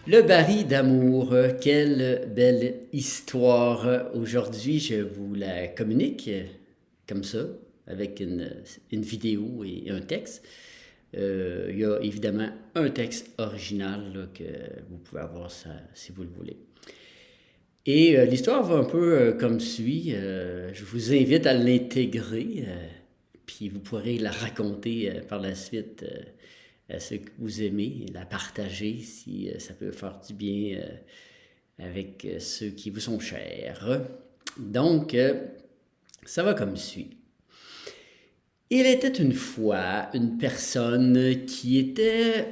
Le baril d'amour, quelle belle histoire. Aujourd'hui, je vous la communique comme ça, avec une vidéo et un texte. Il y a évidemment un texte original là, que vous pouvez avoir ça, si vous le voulez. Et l'histoire va un peu comme suit. Je vous invite à l'intégrer, puis vous pourrez la raconter par la suite à ceux que vous aimez, la partager si ça peut faire du bien avec ceux qui vous sont chers. Donc, ça va comme suit. Il était une fois une personne qui était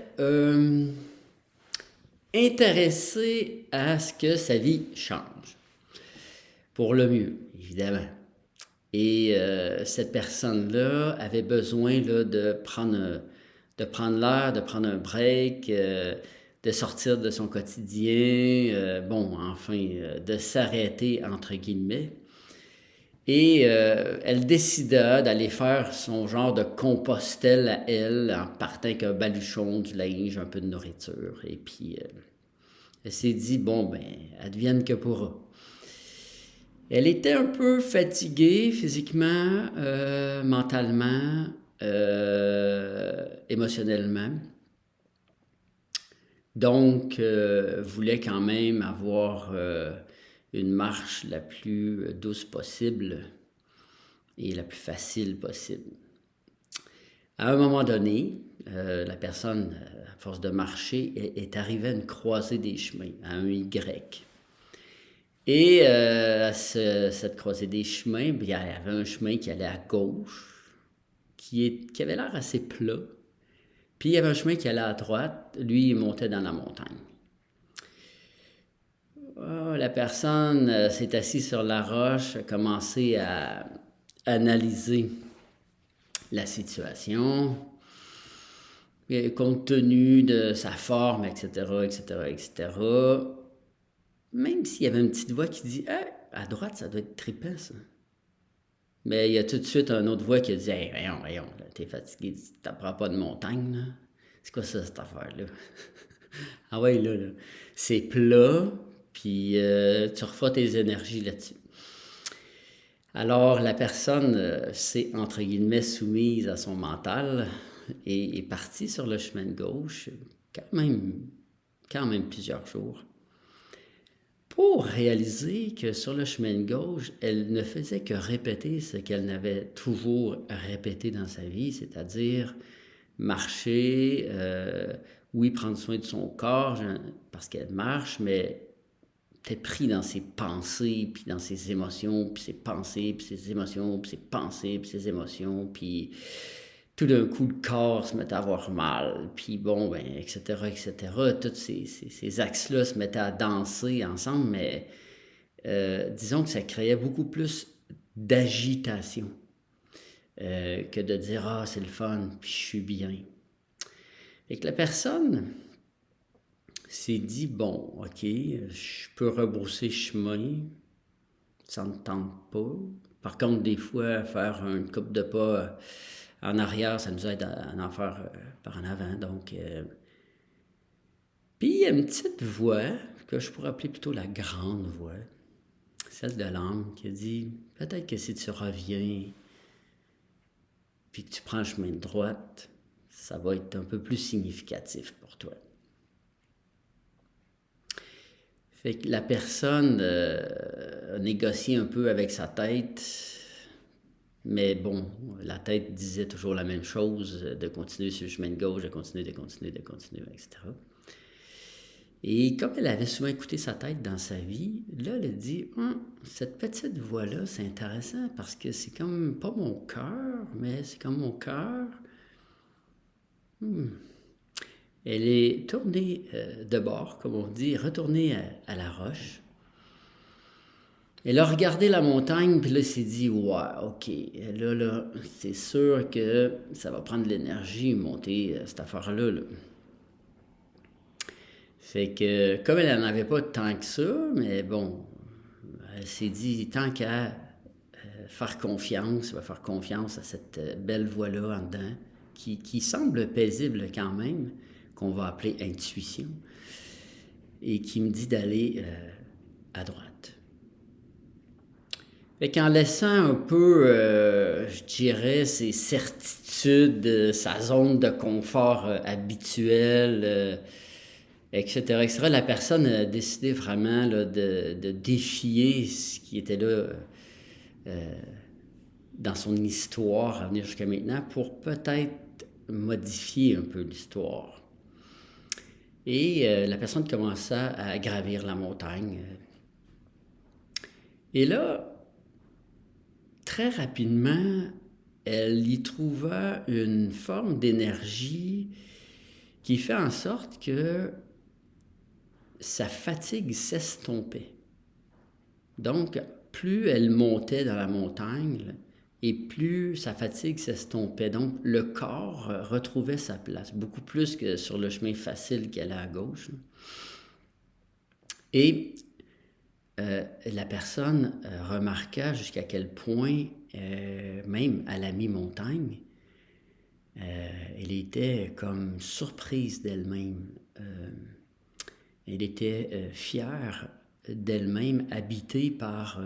intéressée à ce que sa vie change. Pour le mieux, évidemment. Et cette personne-là avait besoin là, de prendre l'air, de prendre un break, de sortir de son quotidien, de s'arrêter, entre guillemets. Et elle décida d'aller faire son genre de compostelle à elle, en partant avec un baluchon, du linge, un peu de nourriture. Et puis, elle s'est dit, bon, ben, advienne que pourra. Elle était un peu fatiguée physiquement, mentalement, émotionnellement. Donc, voulait quand même avoir une marche la plus douce possible et la plus facile possible. À un moment donné, la personne, à force de marcher, est arrivée à une croisée des chemins, à un Y. Et cette croisée des chemins, il y avait un chemin qui allait à gauche, qui avait l'air assez plat. Puis il y avait un chemin qui allait à droite, lui, il montait dans la montagne. Oh, la personne s'est assise sur la roche, a commencé à analyser la situation, et compte tenu de sa forme, etc., etc., etc., même s'il y avait une petite voix qui dit hey, « à droite, ça doit être trippant, ça. » Mais il y a tout de suite une autre voix qui dit « Hey, voyons, là, t'es fatigué, tu t'apprends pas de montagne, là. C'est quoi ça, cette affaire-là? » Ah ouais, là, c'est plat, puis tu refais tes énergies là-dessus. Alors, la personne s'est, entre guillemets, soumise à son mental et est partie sur le chemin de gauche, quand même plusieurs jours, pour réaliser que sur le chemin de gauche, elle ne faisait que répéter ce qu'elle n'avait toujours répété dans sa vie, c'est-à-dire marcher, oui, prendre soin de son corps, parce qu'elle marche, mais t'es pris dans ses pensées, puis dans ses émotions, puis ses pensées, puis ses émotions, puis ses pensées, puis ses émotions, puis tout d'un coup, le corps se mettait à avoir mal, puis bon, ben, etc., etc. Tous ces axes-là se mettaient à danser ensemble, mais disons que ça créait beaucoup plus d'agitation que de dire « Ah, c'est le fun, puis je suis bien ». Et que la personne s'est dit « Bon, OK, je peux rebrousser chemin, ça ne me tente pas. Par contre, des fois, faire une coupe de pas en arrière, ça nous aide à en faire par en avant. » Donc, puis il y a une petite voix que je pourrais appeler plutôt la grande voix, celle de l'âme, qui a dit « Peut-être que si tu reviens, puis que tu prends le chemin de droite, ça va être un peu plus significatif pour toi. » Fait que la personne a négocié un peu avec sa tête, mais bon, la tête disait toujours la même chose, de continuer sur le chemin de gauche, de continuer, etc. Et comme elle avait souvent écouté sa tête dans sa vie, là, elle a dit cette petite voix-là, c'est intéressant parce que c'est comme pas mon cœur, mais c'est comme mon cœur. Elle est tournée de bord, comme on dit, retournée à la roche. Elle a regardé la montagne, puis là, elle s'est dit « Ouais, OK, là, c'est sûr que ça va prendre de l'énergie, monter cette affaire-là. » Fait que, comme elle n'en avait pas tant que ça, mais bon, elle s'est dit « Tant qu'à faire confiance, va faire confiance à cette belle voix-là en dedans, qui semble paisible quand même, qu'on va appeler intuition, et qui me dit d'aller à droite. Fait qu'en laissant un peu, je dirais, ses certitudes, sa zone de confort habituelle, etc., etc., la personne a décidé vraiment là, de défier ce qui était là dans son histoire à venir jusqu'à maintenant pour peut-être modifier un peu l'histoire. Et la personne commença à gravir la montagne. Et là, très rapidement, elle y trouva une forme d'énergie qui fait en sorte que sa fatigue s'estompait. Donc, plus elle montait dans la montagne, et plus sa fatigue s'estompait. Donc, le corps retrouvait sa place, beaucoup plus que sur le chemin facile qui allait à gauche. Et la personne remarqua jusqu'à quel point, même à la mi-montagne, elle était comme surprise d'elle-même. Elle était fière d'elle-même, habitée par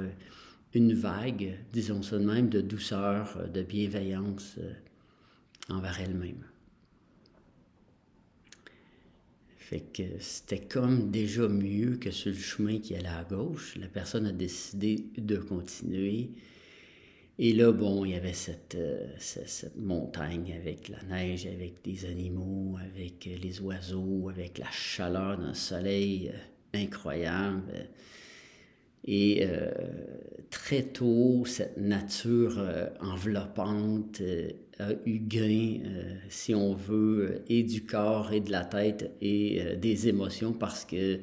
une vague, disons ça de même, de douceur, de bienveillance envers elle-même. Fait que c'était comme déjà mieux que sur le chemin qui allait à gauche. La personne a décidé de continuer. Et là, bon, il y avait cette montagne avec la neige, avec des animaux, avec les oiseaux, avec la chaleur d'un soleil incroyable. Et très tôt, cette nature enveloppante a eu gain, si on veut, et du corps et de la tête et des émotions parce que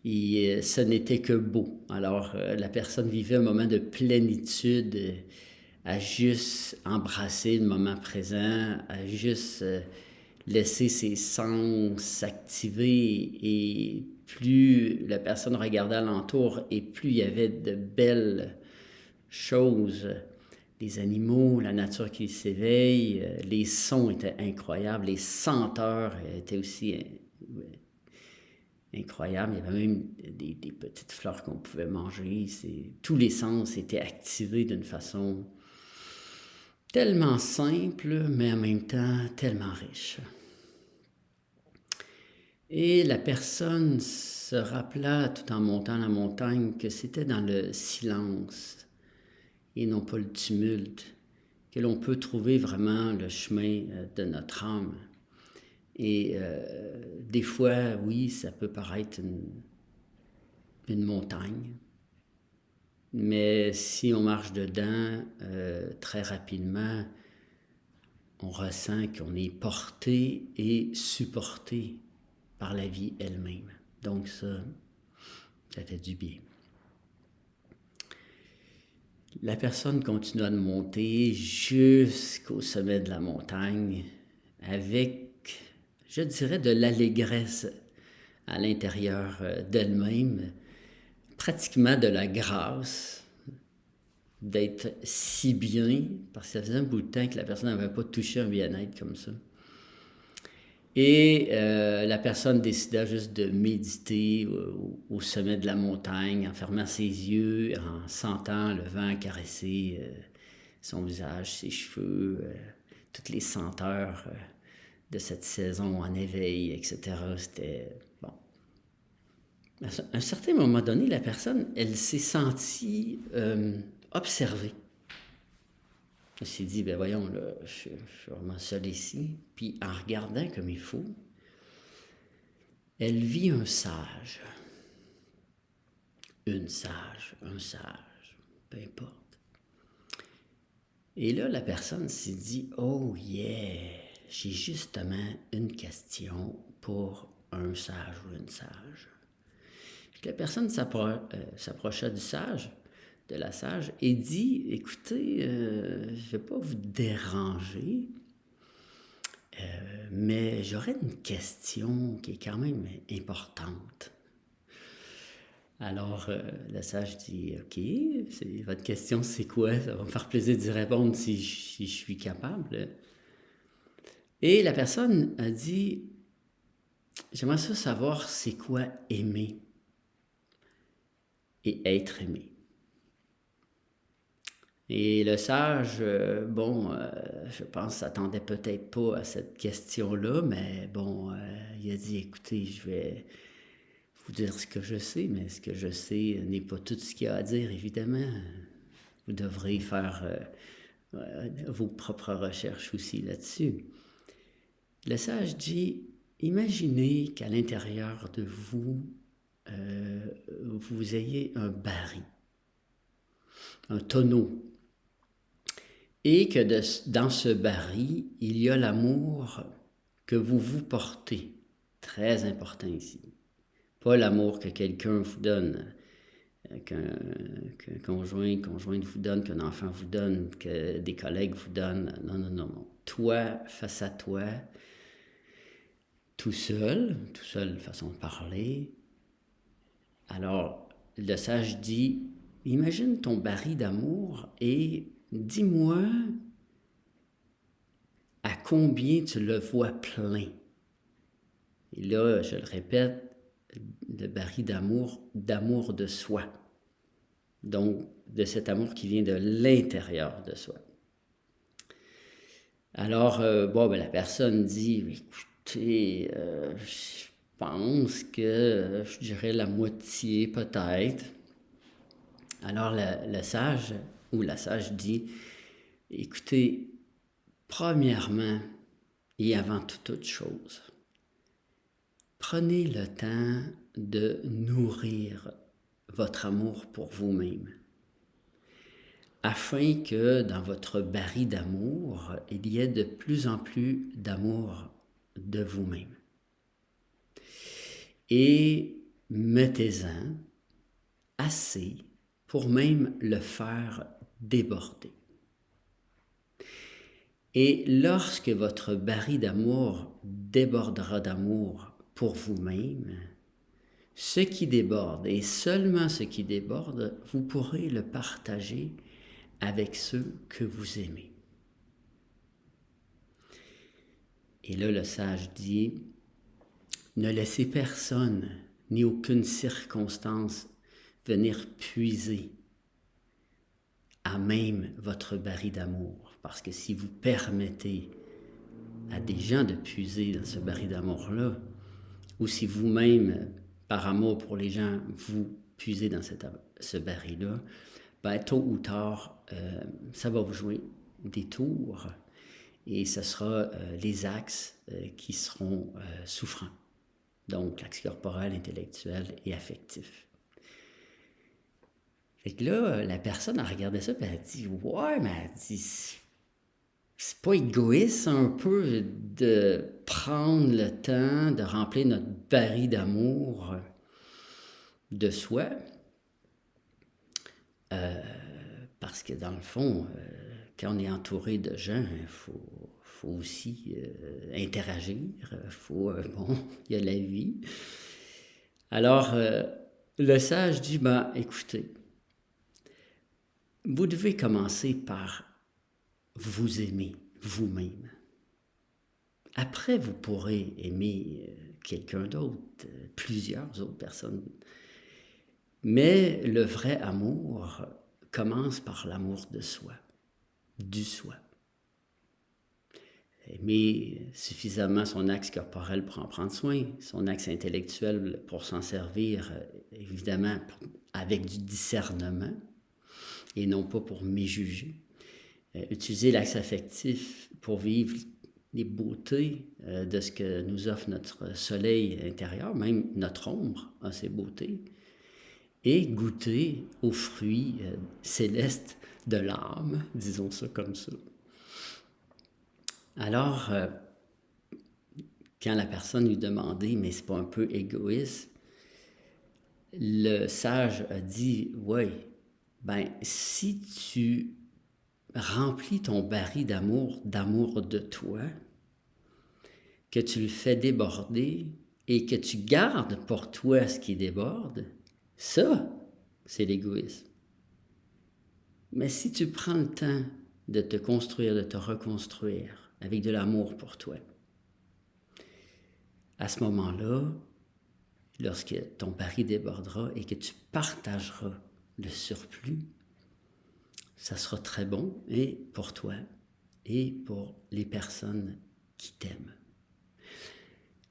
ce n'était que beau. Alors, la personne vivait un moment de plénitude, à juste embrasser le moment présent, à juste laisser ses sens s'activer, et plus la personne regardait alentour et plus il y avait de belles choses, les animaux, la nature qui s'éveille, les sons étaient incroyables, les senteurs étaient aussi incroyables, il y avait même des petites fleurs qu'on pouvait manger, tous les sens étaient activés d'une façon tellement simple, mais en même temps tellement riche. Et la personne se rappela, tout en montant la montagne, que c'était dans le silence et non pas le tumulte que l'on peut trouver vraiment le chemin de notre âme. Et des fois, oui, ça peut paraître une montagne, mais si on marche dedans, très rapidement, on ressent qu'on est porté et supporté par la vie elle-même. Donc ça fait du bien. La personne continua de monter jusqu'au sommet de la montagne avec, je dirais, de l'allégresse à l'intérieur d'elle-même, pratiquement de la grâce d'être si bien, parce que ça faisait un bout de temps que la personne n'avait pas touché un bien-être comme ça. Et la personne décida juste de méditer au sommet de la montagne, en fermant ses yeux, en sentant le vent caresser son visage, ses cheveux, toutes les senteurs de cette saison en éveil, etc. C'était bon. À un certain moment donné, la personne, elle s'est sentie observée. Elle s'est dit, ben voyons, là, je suis vraiment seule ici. Puis en regardant comme il faut, elle vit un sage. Une sage, un sage, peu importe. Et là, la personne s'est dit, oh yeah, j'ai justement une question pour un sage ou une sage. Puis la personne s'approcha du sage, de la sage, et dit, écoutez, je ne vais pas vous déranger, mais j'aurais une question qui est quand même importante. Alors, le sage dit, OK, votre question, c'est quoi? Ça va me faire plaisir d'y répondre si je suis capable. Et la personne a dit, j'aimerais ça savoir c'est quoi aimer et être aimé. Et le sage, je pense, s'attendait peut-être pas à cette question-là, mais bon, il a dit, écoutez, je vais vous dire ce que je sais, mais ce que je sais n'est pas tout ce qu'il y a à dire, évidemment. Vous devrez faire vos propres recherches aussi là-dessus. Le sage dit, imaginez qu'à l'intérieur de vous, vous ayez un baril, un tonneau, et que dans ce baril, il y a l'amour que vous portez, très important ici. Pas l'amour que quelqu'un vous donne, qu'un conjointe vous donne, qu'un enfant vous donne, que des collègues vous donnent. Non. Toi, face à toi, tout seul, façon de parler. Alors, le sage dit, imagine ton baril d'amour et dis-moi à combien tu le vois plein. Et là, je le répète, le baril d'amour de soi. Donc, de cet amour qui vient de l'intérieur de soi. Alors, la personne dit, écoutez, je pense que je dirais la moitié peut-être. Alors, le sage ou la sage dit, écoutez, premièrement et avant toute autre chose, prenez le temps de nourrir votre amour pour vous-même, afin que dans votre baril d'amour, il y ait de plus en plus d'amour de vous-même. Et mettez-en assez pour même le faire déborder. Et lorsque votre baril d'amour débordera d'amour pour vous-même, ce qui déborde, et seulement ce qui déborde, vous pourrez le partager avec ceux que vous aimez. Et là, le sage dit, ne laissez personne ni aucune circonstance venir puiser à même votre baril d'amour. Parce que si vous permettez à des gens de puiser dans ce baril d'amour-là, ou si vous-même, par amour pour les gens, vous puisez dans ce baril-là, tôt ou tard, ça va vous jouer des tours et ce sera les axes qui seront souffrants. Donc, l'axe corporel, intellectuel et affectif. Fait que là, la personne a regardé ça et elle a dit, ouais, mais elle dit, c'est pas égoïste un peu de prendre le temps de remplir notre baril d'amour de soi? Parce que dans le fond, quand on est entouré de gens, il faut aussi interagir. Il y a la vie. Alors, le sage dit, écoutez, vous devez commencer par vous aimer vous-même. Après, vous pourrez aimer quelqu'un d'autre, plusieurs autres personnes. Mais le vrai amour commence par l'amour de soi, du soi. Aimer suffisamment son axe corporel pour en prendre soin, son axe intellectuel pour s'en servir, évidemment, avec du discernement, et non pas pour méjuger. Utiliser l'axe affectif pour vivre les beautés de ce que nous offre notre soleil intérieur, même notre ombre a ses beautés, et goûter aux fruits célestes de l'âme, disons ça comme ça. Alors, quand la personne lui demandait, mais c'est pas un peu égoïste, le sage a dit, oui, si tu remplis ton baril d'amour de toi, que tu le fais déborder et que tu gardes pour toi ce qui déborde, Ça, c'est l'égoïsme. Mais si tu prends le temps de te construire, de te reconstruire avec de l'amour pour toi, à ce moment-là, lorsque ton pari débordera et que tu partageras le surplus, ça sera très bon et pour toi et pour les personnes qui t'aiment.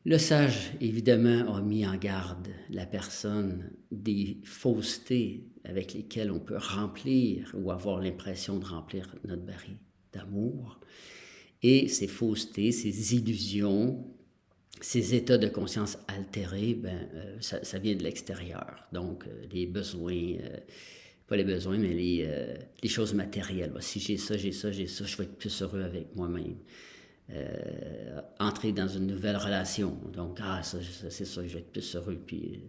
Le sage, évidemment, a mis en garde la personne des faussetés avec lesquelles on peut remplir ou avoir l'impression de remplir notre baril d'amour. Et ces faussetés, ces illusions, ces états de conscience altérés, ça vient de l'extérieur. Donc, les besoins, pas les besoins, mais les choses matérielles. Si j'ai ça, je vais être plus heureux avec moi-même. Entrer dans une nouvelle relation. Donc, ça c'est ça, je vais être plus heureux. Puis,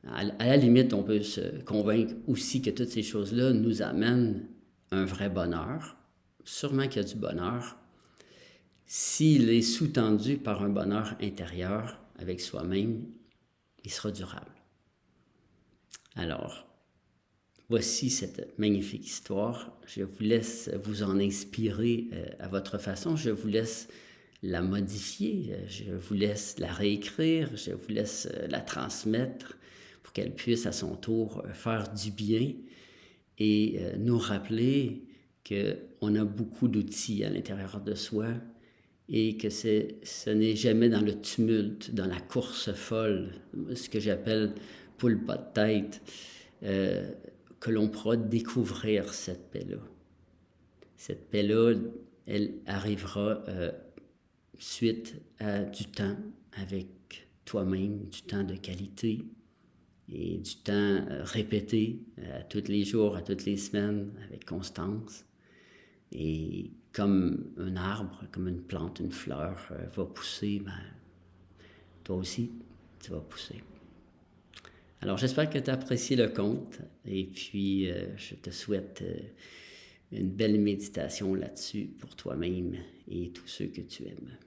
à la limite, on peut se convaincre aussi que toutes ces choses-là nous amènent un vrai bonheur. Sûrement qu'il y a du bonheur. S'il est sous-tendu par un bonheur intérieur avec soi-même, il sera durable. Alors, voici cette magnifique histoire. Je vous laisse vous en inspirer à votre façon. Je vous laisse la modifier. Je vous laisse la réécrire. Je vous laisse la transmettre pour qu'elle puisse à son tour faire du bien et nous rappeler qu'on a beaucoup d'outils à l'intérieur de soi et que ce n'est jamais dans le tumulte, dans la course folle, ce que j'appelle poule pas de tête, que l'on pourra découvrir cette paix-là. Cette paix-là, elle arrivera suite à du temps avec toi-même, du temps de qualité et du temps répété à tous les jours, à toutes les semaines, avec constance. Et comme un arbre, comme une plante, une fleur va pousser, toi aussi, tu vas pousser. Alors, j'espère que tu as apprécié le conte et puis je te souhaite une belle méditation là-dessus pour toi-même et tous ceux que tu aimes.